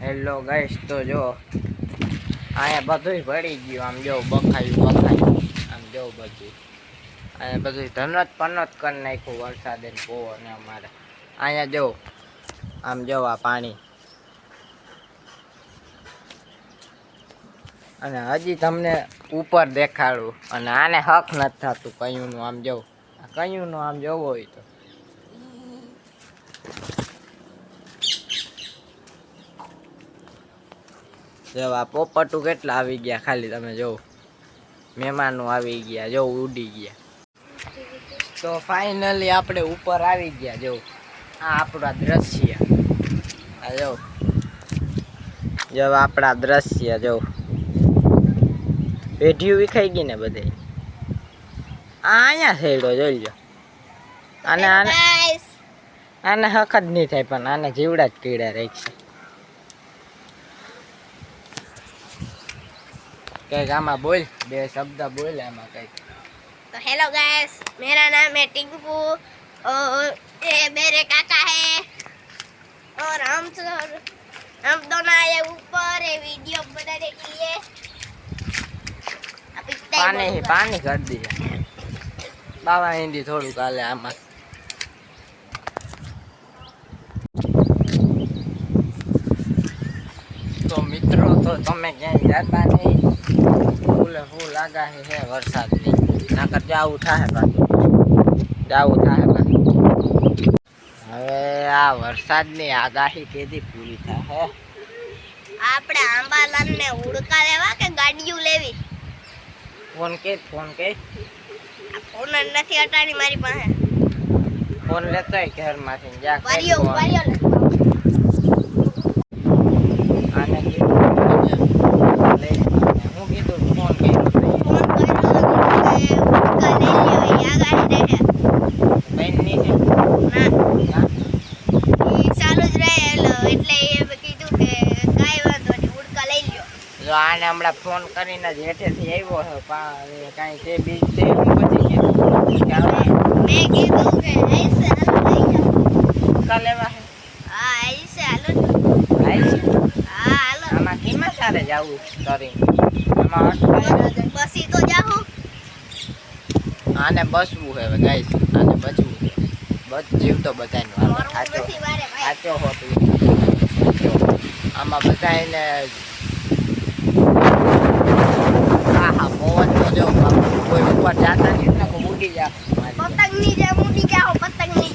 Hello guys, તો જો અહીંયા બધું ભળી ગયું. આમ જો બખાયું આમ જો બધું અહીંયા બધું ધનત પનત કરી નાખ્યું વરસાદે ને પવને. અમારે અહીંયા જો આમ જો આ પાણી, અને હજી તમને ઉપર દેખાડું. અને આને હક નથી થતું કયુંનું. આમ જો કયુંનું આમ જોવો હોય તો જો આ પોપટું કેટલા આવી ગયા ખાલી તમે જો. મહેમાનો આવી ગયા જો, ઉડી ગયા. તો ફાઇનલી આપણે ઉપર આવી ગયા. જો આ આપણા દ્રશ્ય, આ જો જો આપણા દ્રશ્ય જો. પેઢીઓ વિખાઈ ગઈ ને બધે. અહીંયા થયેલો જોઈ લો. આને આને આને હક જ નહીં થાય, પણ આને જીવડા જ કીડા રાખશે. कहीं आमा बोल, बे शब्द बोल आमा कहीं. तो हेलो गाइस, मेरा नाम है टिंकू और ये मेरे काका है और हम दोनों आए ऊपर ये वीडियो बनाने के लिए. अब पानी कर दिया बाबा. हिंदी थोड़ू काले आमा. तो मित्रों, तो તમે ક્યાંય જાતા નહીં. ફૂલ આગાહી છે વરસાદની. નકર જાવું થાય પાછું. હવે આ વરસાદની આગાહી કેદી પૂરી થાય? આપણે આંબાલાલ ને ઉડકા લેવા કે ગાડીઓ લેવી? ફોન કે ફોન નથી અટાણી મારી પાસે. ફોન લેતો હોય ઘરમાંથી. જા વારીઓ આને કીધું હું કીધું ફોન કર્યો આને હમણાં ફોન કરીને જ હેઠેથી આવ્યો છે. કાંઈ તે બીજ તે પછી કીધું મેં કીધું કે આઈસે હાલો લઈ જાઓ. ઉડકા લેવા છે. હા આઈસે હાલો. હા હાલો. આમાં કેમાં સારે જવું તરી? આમાં બસી તો જાહું. આને બસવું છે ગાઈસ, આને બચવું છે. બચ જીવ તો બધાનો સાચો હોતું. આમાં બધાને હા પવન તો જો કોઈ ઉપર જાતા નહીં ને ઉડી જા. પતંગની જેમ ઉડી જાઓ. પતંગની